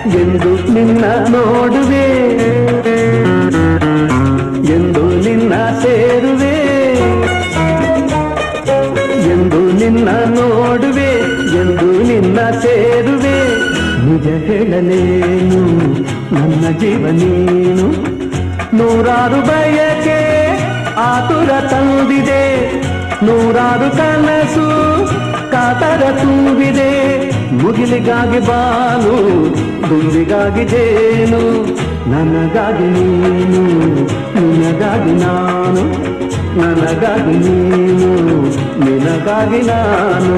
ಎಂದು ನಿನ್ನ ನೋಡುವೆ, ಎಂದು ನಿನ್ನ ಸೇರುವೆ, ಎಂದು ನಿನ್ನ ನೋಡುವೆ, ಎಂದು ನಿನ್ನ ಸೇರುವೆ. ನಿಜ ಹೇಳಲೇನು ನನ್ನ ಜೀವ ನೀನು, ನೂರಾರು ಬಯಕೆ ಆತುರ ತಂದಿದೆ, ನೂರಾರು ಕನಸು ಕಾತರ ತುಂಬಿದೆ. ಮುಗಿಲಿಗಾಗಿ ಬಾನು, ದುಂಬಿಗಾಗಿ ಜೇನು, ನನಗಾಗಿ ನೀನು, ನಿನಗಾಗಿ ನಾನು, ನನಗಾಗಿ ನೀನು, ನಿನಗಾಗಿ ನಾನು.